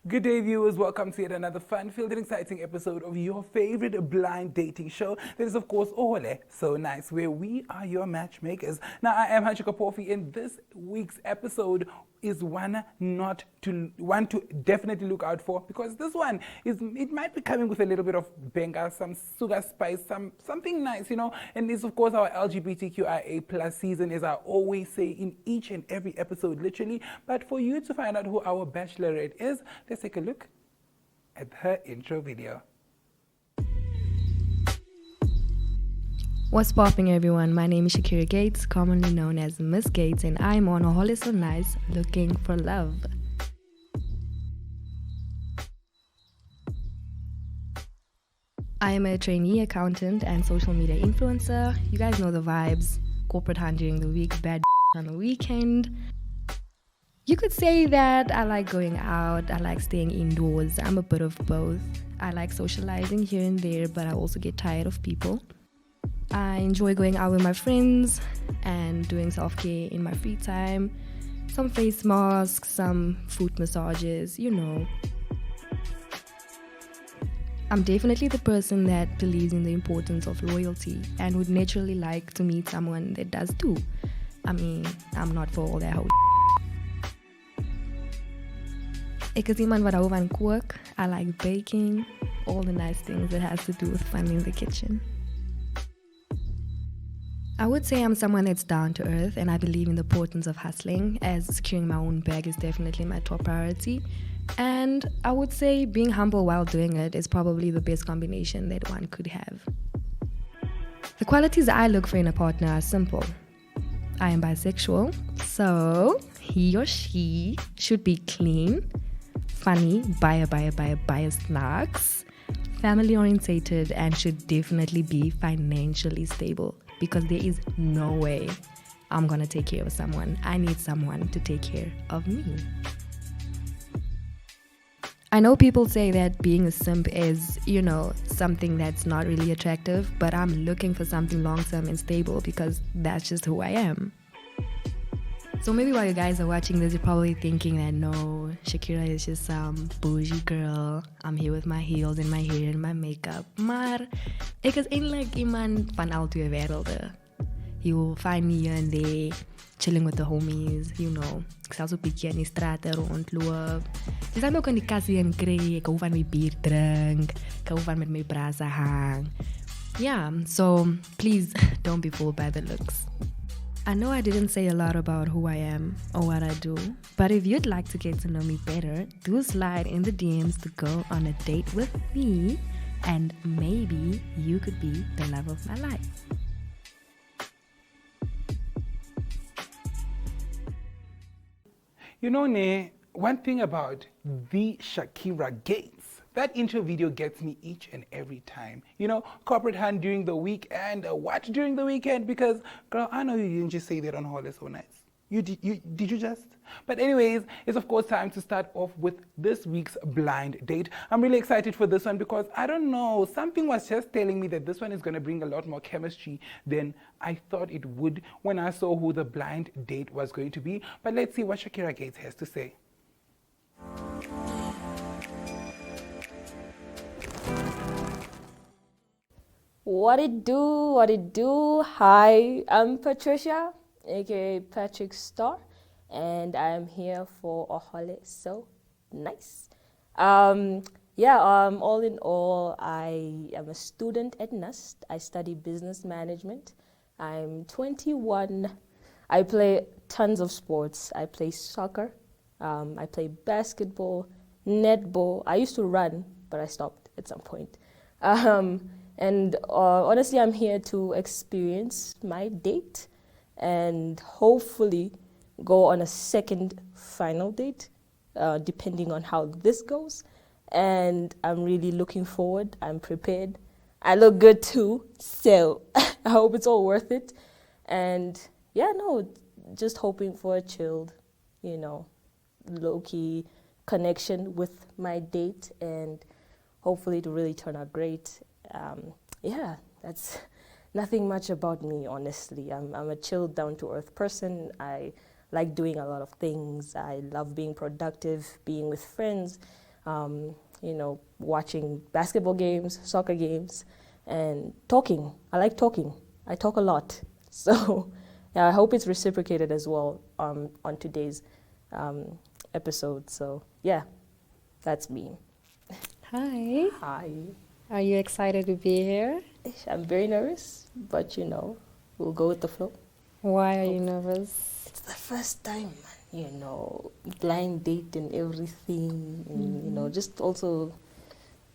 Good day, viewers. Welcome to yet another fun-filled and exciting episode of your favorite blind dating show. That is, of course, Ohole So Nice, where we are your matchmakers. Now, I am Hanchika Porfi, and this week's episode is one to definitely look out for, because this one it might be coming with a little bit of benga, some sugar spice, something nice, and it's of course our LGBTQIA plus season, as I always say in each and every episode, literally. But for you to find out who our Bachelorette is, let's take a look at her intro video. What's popping, everyone? My name is Shakira Gates, commonly known as Miss Gates, and I'm on Ohole So Nice, looking for love. I am a trainee accountant and social media influencer. You guys know the vibes. Corporate hunt during the week, bad on the weekend. You could say that I like going out, I like staying indoors. I'm a bit of both. I like socializing here and there, but I also get tired of people. I enjoy going out with my friends and doing self-care in my free time. Some face masks, some foot massages, I'm definitely the person that believes in the importance of loyalty and would naturally like to meet someone that does too. I mean, I'm not for all that whole Ek is iemand wat hou van kook. I like baking, all the nice things that has to do with fun in the kitchen. I would say I'm someone that's down to earth, and I believe in the importance of hustling, as securing my own bag is definitely my top priority. And I would say being humble while doing it is probably the best combination that one could have. The qualities I look for in a partner are simple. I am bisexual, so he or she should be clean, funny, biased knocks, family orientated, and should definitely be financially stable. Because there is no way I'm gonna take care of someone. I need someone to take care of me. I know people say that being a simp is, something that's not really attractive, but I'm looking for something long-term and stable because that's just who I am. So maybe while you guys are watching this, you're probably thinking that no, Shakira is just some bougie girl. I'm here with my heels and my hair and my makeup. Maar ek is eintlik iemand van al twee wêrelde. You'll find me here and there, chilling with the homies, Ek sal so bietjie in die strate rondloop. Dis dan ook in die kassie en kry, ek hou van my bier drink, ek hou van met my brasse hang. Yeah, so please don't be fooled by the looks. I know I didn't say a lot about who I am or what I do, but if you'd like to get to know me better, do slide in the DMs to go on a date with me, and maybe you could be the love of my life. One thing about the Shakira Gates, that intro video gets me each and every time. Corporate hunt during the week, and what during the weekend? Because, girl, I know you didn't just say that on Ohole So Nice. Did you just? But anyways, it's of course time to start off with this week's blind date. I'm really excited for this one because, I don't know, something was just telling me that this one is going to bring a lot more chemistry than I thought it would when I saw who the blind date was going to be. But let's see what Shakira Gates has to say. What it do? Hi, I'm Patricia, aka Patric.Star, and I'm here for Ohole So Nice. All in all, I am a student at NUST. I study business management. I'm 21. I play tons of sports. I play soccer. I play basketball, netball. I used to run, but I stopped at some point. And honestly, I'm here to experience my date and hopefully go on a second final date, depending on how this goes. And I'm really looking forward. I'm prepared. I look good too, so I hope it's all worth it. And just hoping for a chilled, low-key connection with my date, and hopefully to really turn out great. That's nothing much about me, honestly. I'm a chill, down-to-earth person. I like doing a lot of things. I love being productive, being with friends. watching basketball games, soccer games, and talking. I like talking. I talk a lot. So yeah, I hope it's reciprocated as well on today's episode. So yeah, that's me. Hi. Hi. Are you excited to be here? I'm very nervous, but we'll go with the flow. Why are you nervous? It's the first time, blind date and everything, and just also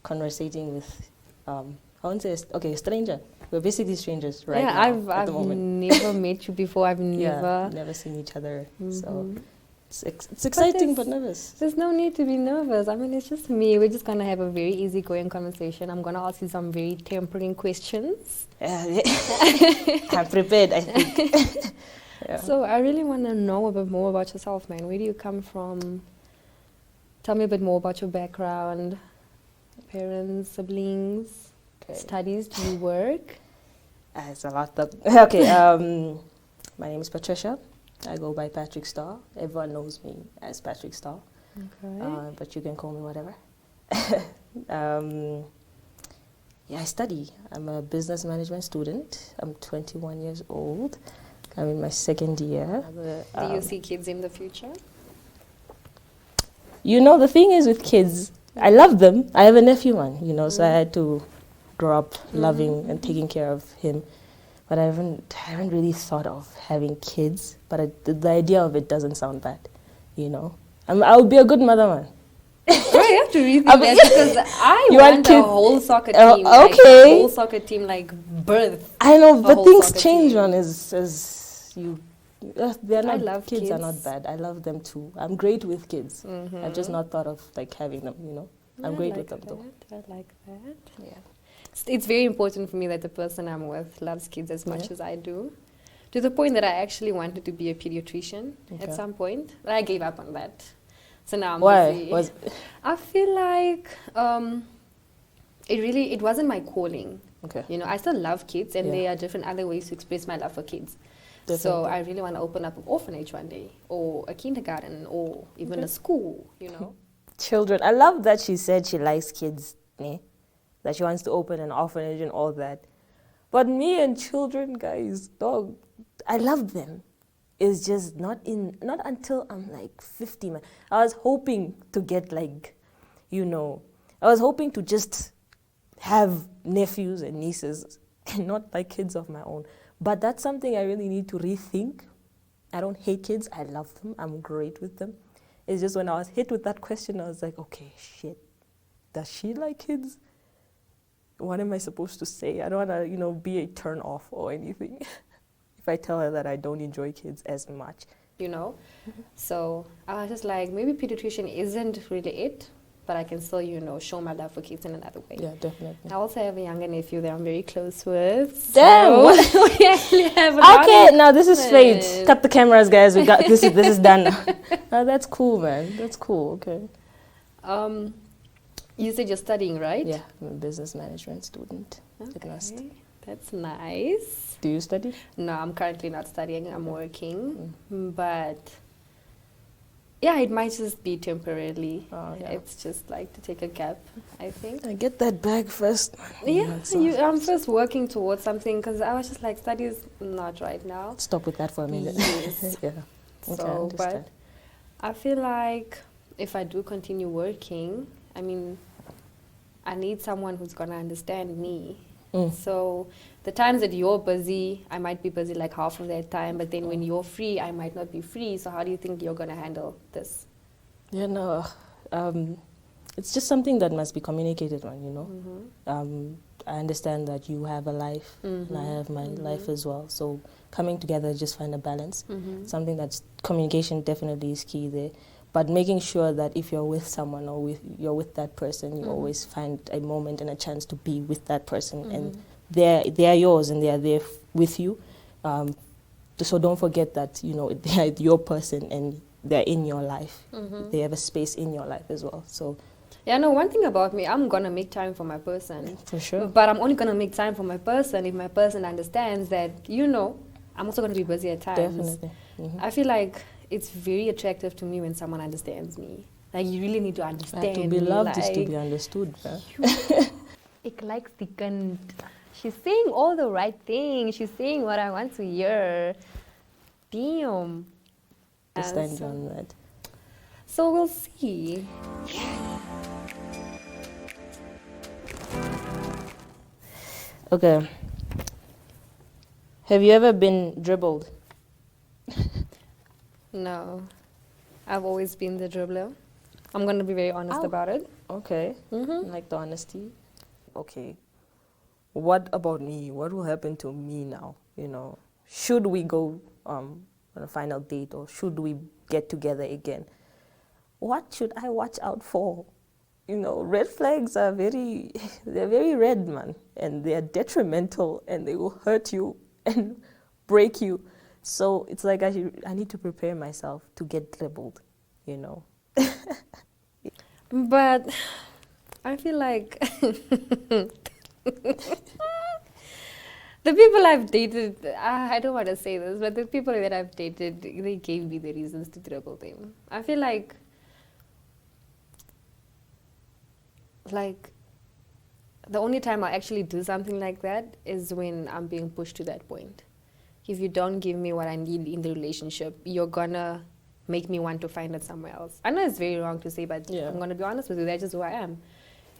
conversating with, I won't say, stranger. We're basically strangers right now at the I've moment. never met you before. I've never seen each other, so it's exciting but nervous. There's no need to be nervous. I mean, it's just me. We're just gonna have a very easygoing conversation. I'm gonna ask you some very tempering questions. I'm prepared, I think. Yeah. So I really want to know a bit more about yourself, man. Where do you come from? Tell me a bit more about your background, parents, siblings, studies. Do you work? It's a lot. Okay. My name is Patricia. I go by Patric.Star. Everyone knows me as Patric.Star. Okay. But you can call me whatever. I study. I'm a business management student. I'm 21 years old. I'm in my second year. Do you see kids in the future? The thing is with kids, I love them. I have a nephew, so I had to grow up loving and taking care of him. But I haven't really thought of having kids. But the idea of it doesn't sound bad, I'll be a good mother, man. I have to rethink that because I want a whole soccer team. Okay. Like a whole soccer team, like birth. I know, but things change, team. man. As you, they're not. I love kids. Kids Are not bad. I love them too. I'm great with kids. I've just not thought of having them. I'm great with them though. I like that. Yeah. It's very important for me that the person I'm with loves kids as much as I do. To the point that I actually wanted to be a pediatrician at some point, but I gave up on that. So now I'm busy. I feel like it wasn't my calling. Okay. I still love kids, and there are different other ways to express my love for kids. Definitely. So I really want to open up an orphanage one day, or a kindergarten, or even a school. Children. I love that she said she likes kids. That she wants to open an orphanage and all that. But me and children, guys, dog, I love them. It's just not until I'm like 50, man. I was hoping to get I was hoping to just have nephews and nieces and not like kids of my own. But that's something I really need to rethink. I don't hate kids. I love them. I'm great with them. It's just when I was hit with that question, I was like, okay, shit. Does she like kids? What am I supposed to say? I don't want to, be a turn off or anything. If I tell her that I don't enjoy kids as much. So I was just like, maybe pediatrician isn't really it, but I can still, show my love for kids in another way. Yeah, definitely. I also have a younger nephew that I'm very close with. Damn! So we actually have a Okay, now this is fate. Cut the cameras, guys. We got this is done now. No, that's cool, man. That's cool. Okay. You said you're studying, right? Yeah, I'm a business management student. Okay, that's nice. Do you study? No, I'm currently not studying. I'm working. But yeah, it might just be temporarily. It's just like to take a gap, I think. I get that bag first. Yeah, I'm first working towards something because I was just like, studies not right now. Stop with that for a minute. Yes. Yeah. So, but I feel like if I do continue working, I need someone who's going to understand me. So the times that you're busy, I might be busy like half of that time, but then when you're free, I might not be free. So how do you think you're going to handle this? Yeah, no, it's just something that must be communicated on, I understand that you have a life and I have my life as well. So coming together, just find a balance. Something that's communication definitely is key there. But making sure that if you're with someone or you're with that person, you always find a moment and a chance to be with that person. And they're yours and they are there with you. So don't forget that, they're your person and they're in your life. They have a space in your life as well. So yeah, no, one thing about me, I'm going to make time for my person. For sure. But I'm only going to make time for my person if my person understands that, I'm also going to be busy at times. Definitely. I feel like it's very attractive to me when someone understands me. Like, you really need to understand To be me, loved is to like, be understood, bruh. Ek likes the kind. She's saying all the right things. She's saying what I want to hear. Damn. Understand you on that. So we'll see. Okay. Have you ever been dribbled? No. I've always been the dribbler. I'm going to be very honest about it. Okay. Like the honesty. Okay. What about me? What will happen to me now? You know, should we go on a final date or should we get together again? What should I watch out for? You know, red flags are they're very red, man. And they are detrimental and they will hurt you and break you. So it's like I need to prepare myself to get dribbled, you know. But I feel like the people I've dated, I don't want to say this, but the people that I've dated, they gave me the reasons to dribble them. I feel like the only time I actually do something like that is when I'm being pushed to that point. If you don't give me what I need in the relationship, you're gonna make me want to find it somewhere else. I know it's very wrong to say, but I'm gonna be honest with you, that's just who I am.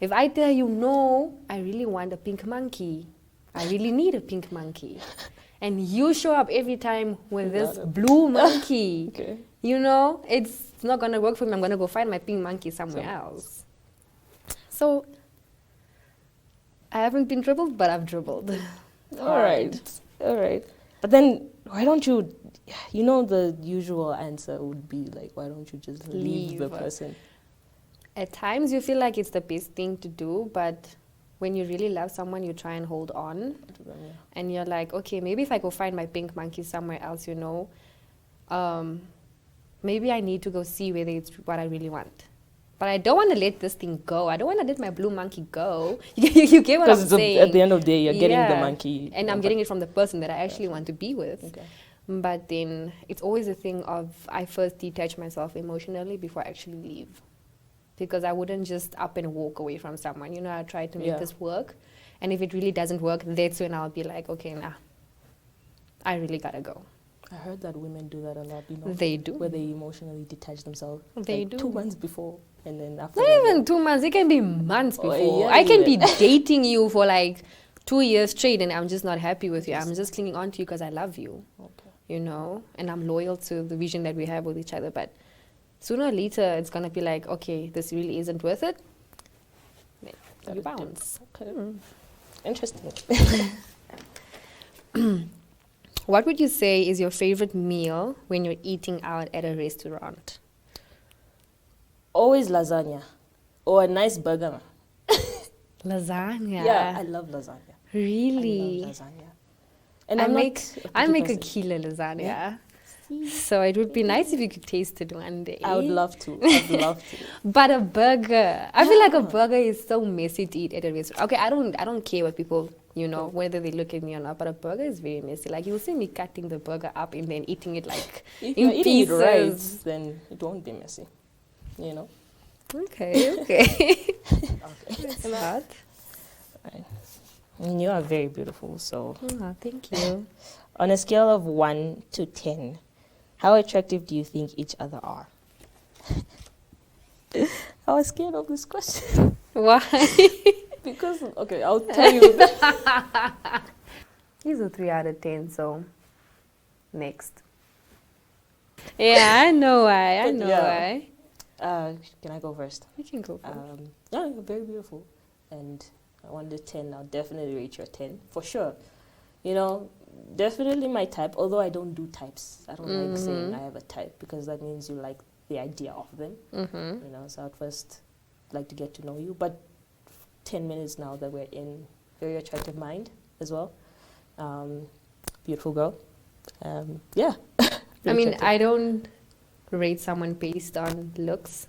If I tell you, no, I really want a pink monkey, I really need a pink monkey, and you show up every time with this blue monkey, Okay. you know, it's not gonna work for me. I'm gonna go find my pink monkey somewhere else. So I haven't been dribbled, but I've dribbled. All right. But then why don't you, you know, the usual answer would be like, why don't you just leave the person? At times you feel like it's the best thing to do, but when you really love someone, you try and hold on. And you're like, okay, maybe if I go find my pink monkey somewhere else, you know, maybe I need to go see whether it's what I really want. But I don't want to let this thing go. I don't want to let my blue monkey go. You get what I'm saying? Because at the end of the day, you're getting the monkey. And I'm getting it from the person that I actually want to be with. Okay. But then it's always a thing of I first detach myself emotionally before I actually leave. Because I wouldn't just up and walk away from someone. You know, I try to make this work. And if it really doesn't work, that's when I'll be like, okay, nah, I really gotta go. I heard that women do that a lot, you know. They do. Where they emotionally detach themselves. They like do. 2 months before, and then after Not that, even 2 months. It can be months before. yeah, I can be dating you for like 2 years straight, and I'm just not happy with you. I'm just clinging on to you because I love you. Okay. You know, and I'm loyal to the vision that we have with each other. But sooner or later, it's gonna be like, okay, this really isn't worth it. Then you bounce. Okay. Interesting. What would you say is your favorite meal when you're eating out at a restaurant? Always lasagna. Or a nice burger. Lasagna. Yeah, I love lasagna. Really? I love lasagna. And I I'm make a killer lasagna. Yeah. So it would be nice if you could taste it one day. I would love to. I'd love to. But a burger, I feel like a burger is so messy to eat at a restaurant. Okay, I don't care what people, you know, whether they look at me or not. But a burger is very messy. Like you'll see me cutting the burger up and then eating it like If in you're eating it pieces. right, then it won't be messy. You know. Okay. Okay. That's hot. Right. And you are very beautiful. So, Oh, thank you. on a scale of 1 to 10, how attractive do you think each other are? I was scared of this question. Why? Because, okay, I'll tell you. He's a 3 out of 10, so next. Yeah, I know why. I know why. Can I go first? You can go first. Yeah, you're very beautiful. And 1 to 10, I'll definitely rate you a 10, for sure. You know, definitely my type, although I don't do types. I don't like saying I have a type because that means you like the idea of them. You know, so I'd first like to get to know you. But 10 minutes now that we're in, very attractive mind as well. Beautiful girl. Yeah. I mean, I don't rate someone based on looks.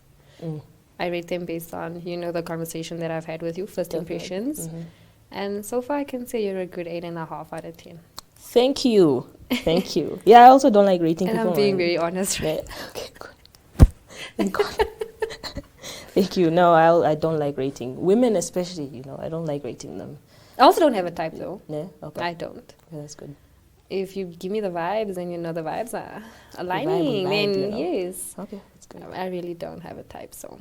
I rate them based on, you know, the conversation that I've had with you, first impressions. And so far I can say you're a good 8.5 out of 10. Thank you. Thank you. Yeah, I also don't like rating And people. I'm being very honest, right? Yeah. Okay, good. Thank God. Thank you. No, I don't like rating. Women especially, you know, I don't like rating them. I also don't have a type though. Yeah? Okay. I don't. Yeah, that's good. If you give me the vibes and you know the vibes are We aligning, vibe, then you know? yes. Okay, that's good. I really don't have a type, so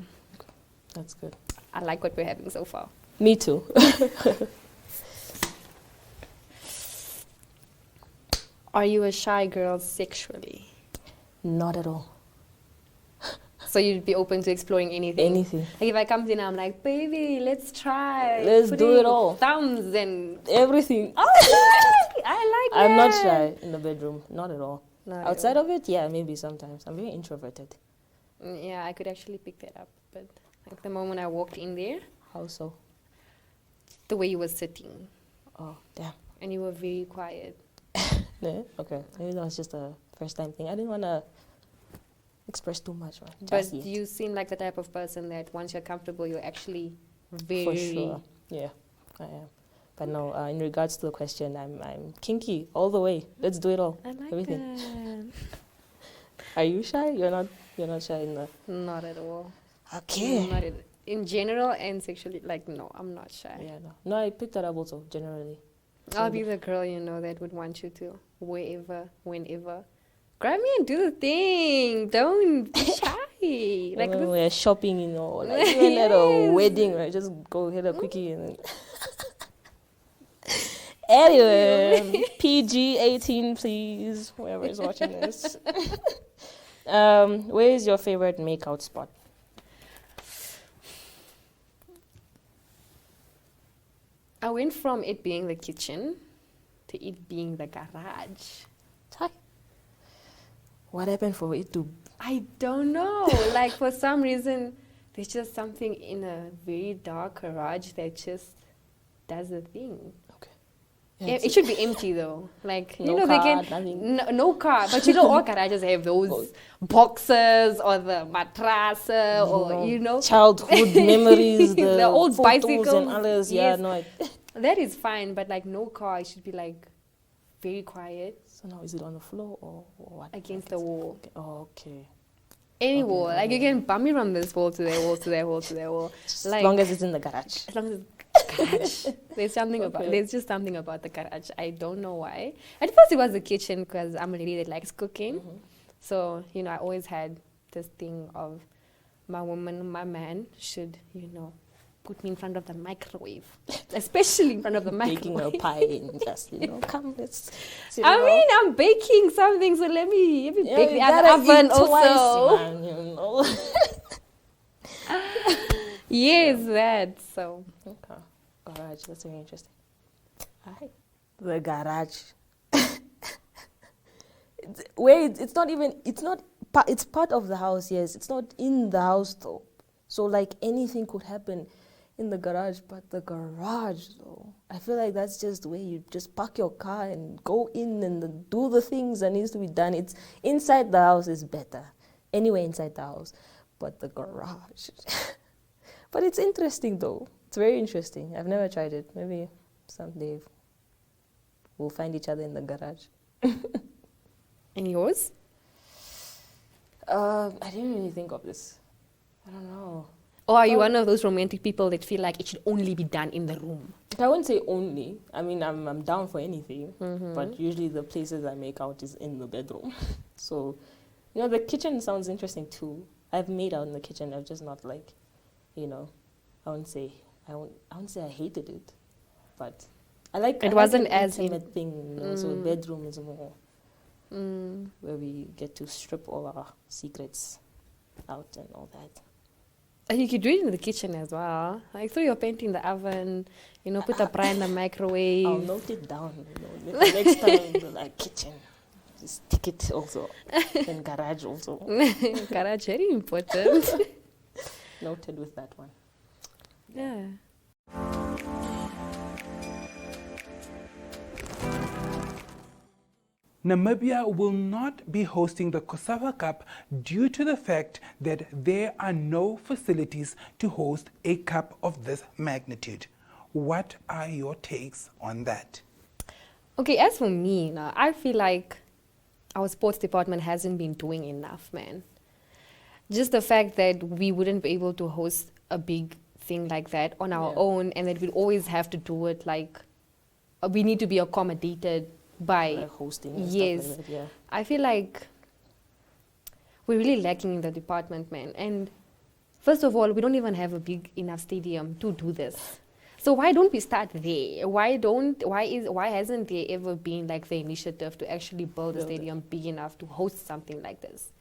That's good. I like what we're having so far. Me too. Are you a shy girl sexually? Not at all. So you'd be open to exploring anything? Anything. Like if I come in, I'm like, baby, let's try. Let's do putting it all. Thumbs and... Everything. Oh, I like I'm not that. shy in the bedroom. Not at all. Not at Outside all. of it, yeah, maybe sometimes. I'm very introverted. Yeah, I could actually pick that up. But like the moment I walked in there, How so? the way you were sitting Oh, damn. and you were very quiet. Yeah, okay. Maybe that was just a first time thing. I didn't want to express too much, man. But Just yet. you seem like the type of person that once you're comfortable, you're actually very... For sure. Yeah, I am. But no, in regards to the question, I'm kinky all the way. Let's do it all. I like Everything. that. Are you shy? You're not shy in the... Not at all. Okay. Not in general and sexually, like, no, I'm not shy. Yeah, no. No, I picked that up also, generally. I'll be the girl, you know, that would want you to, wherever, whenever. Grab me and do the thing. Don't be shy. Like when this. we're shopping, you know, like even at a Yes. wedding, right? Just go hit a quickie and then... Anyway, PG 18, please. Whoever is watching this. Where is your favorite makeout spot? I went from it being the kitchen to it being the garage. Hi. What happened for it to... I don't know. Like, for some reason, there's just something in a very dark garage that just does a thing. Okay. It should be empty though. Like, No you know, car, they nothing. can no car, but you know, all garages have those boxes or the mattress or you know, childhood memories, The old photos bicycles. and others. Yeah, Yes. no. that is fine. But like, no car, it should be like very quiet So now is it on the floor or what? against the wall. Okay. Any Okay, wall, like you can bump me from this wall to that wall to that wall to that wall. Just Like, as long as it's in the garage. as long as garage. There's something about Okay. there's just something about the garage. I don't know why. At first it was the kitchen because I'm a lady that likes cooking. Mm-hmm. So, you know, I always had this thing of my woman, my man should, you know, put me in front of the microwave. Especially in front of the Baking microwave. a pie and just, you know, come, let's sit I down. mean, I'm baking something, so let me Yeah, bake you the other gotta oven eat also. twice, man, you know. Yes, that. So, Okay. Garage, that's very interesting. Alright. The garage. It's not even, it's part of the house, yes. It's not in the house though. So like anything could happen in the garage, but the garage though, I feel like that's just where you just park your car and go in and do the things that needs to be done. It's inside the house is better. Anywhere inside the house, but the garage. But it's interesting though. It's very interesting. I've never tried it. Maybe someday we'll find each other in the garage. and yours? I didn't really think of this. I don't know. Or are you one of those romantic people that feel like it should only be done in the room? I wouldn't say only. I mean, I'm down for anything. But usually the places I make out is in the bedroom. So, you know, the kitchen sounds interesting too. I've made out in the kitchen. I've just not like, you know, I wouldn't say I hated it, but I like. It I wasn't like an as intimate thing, you know. So bedroom is more where we get to strip all our secrets out and all that. I think you do it in the kitchen as well. Like throw your paint in the oven, you know, put the pie in the microwave. I'll note it down. You know, next time, the like kitchen, just stick it also, and garage also. Garage, very important. Noted with that one. Yeah. Namibia will not be hosting the COSAFA Cup due to the fact that there are no facilities to host a cup of this magnitude. What are your takes on that? Okay, as for me, now I feel like our sports department hasn't been doing enough, man. just the fact that we wouldn't be able to host a big thing like that on our own, and that we'd always have to do it like we need to be accommodated by Like hosting and yes. stuff like that, yeah. I feel like we're really lacking in the department, man. And first of all, we don't even have a big enough stadium to do this. So why don't we start there? Why hasn't there ever been like the initiative to actually build a stadium big enough to host something like this?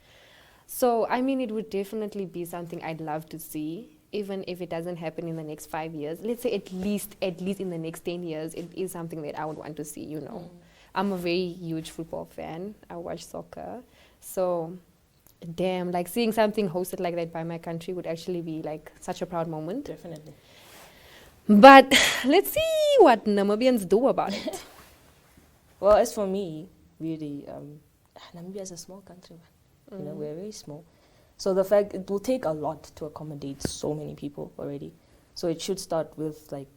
So I mean, it would definitely be something I'd love to see, even if it doesn't happen in the next 5 years. Let's say at least in the next 10 years, it is something that I would want to see, you know. I'm a very huge football fan. I watch soccer. So damn, like seeing something hosted like that by my country would actually be like such a proud moment. Definitely. But let's see what Namibians do about it. Well, as for me, really, Namibia is a small country, man. You know, we're very small. So the fact it will take a lot to accommodate so many people already. So it should start with like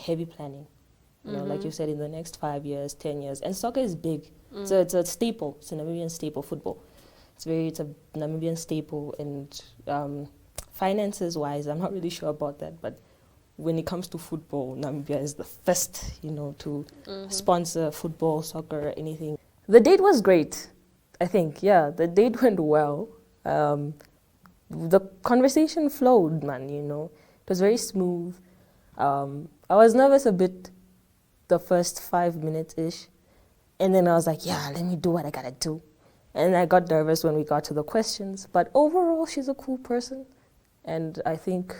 heavy planning. You know, like you said, in the next 5 years, 10 years. And soccer is big. So it's a staple. It's a Namibian staple, football. It's a Namibian staple. And finances wise, I'm not really sure about that, but when it comes to football, Namibia is the first, you know, to sponsor football, soccer, anything. The date was great, I think. Yeah, the date went well. The conversation flowed, man, you know. It was very smooth. I was nervous a bit the first 5 minutes-ish. And then I was like, yeah, let me do what I gotta do. And I got nervous when we got to the questions. But overall, she's a cool person. And I think,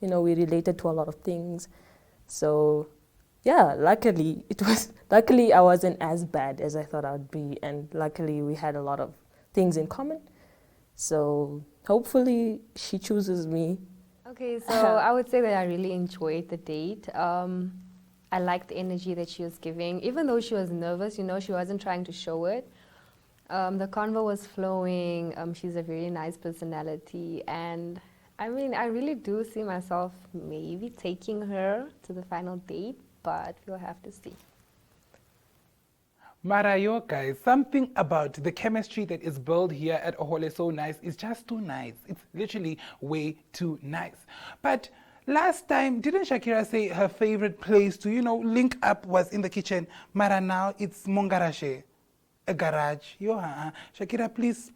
you know, we related to a lot of things. So, yeah, luckily I wasn't as bad as I thought I would be. And luckily we had a lot of things in common. So hopefully she chooses me. Okay, so I would say that I really enjoyed the date. I liked the energy that she was giving. Even though she was nervous, you know, she wasn't trying to show it. The convo was flowing. She's a very nice personality. And I mean, I really do see myself maybe taking her to the final date, but we'll have to see. Marayo, guys, something about the chemistry that is built here at Ohole So Nice is just too nice. It's literally way too nice. But last time, didn't Shakira say her favorite place to, you know, link up was in the kitchen? Mara, now it's Mongarashe, a garage. Shakira, please.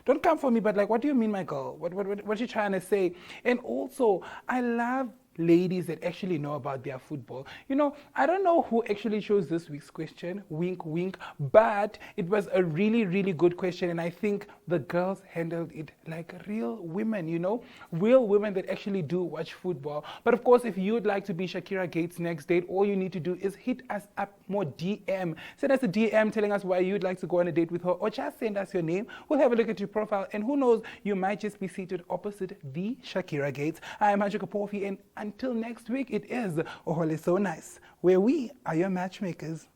Don't come for me, but like, what do you mean, my girl? What you trying to say? And also, I love ladies that actually know about their football. You know, I don't know who actually chose this week's question, wink, wink, but it was a really, really good question, and I think the girls handled it like real women, you know, real women that actually do watch football. But of course, if you'd like to be Shakira Gates' next date, all you need to do is hit us up more DM. Send us a DM telling us why you'd like to go on a date with her, or just send us your name. We'll have a look at your profile, and who knows, you might just be seated opposite the Shakira Gates. I am Patric.Star, and until next week, it is Ohole So Nice, where we are your matchmakers.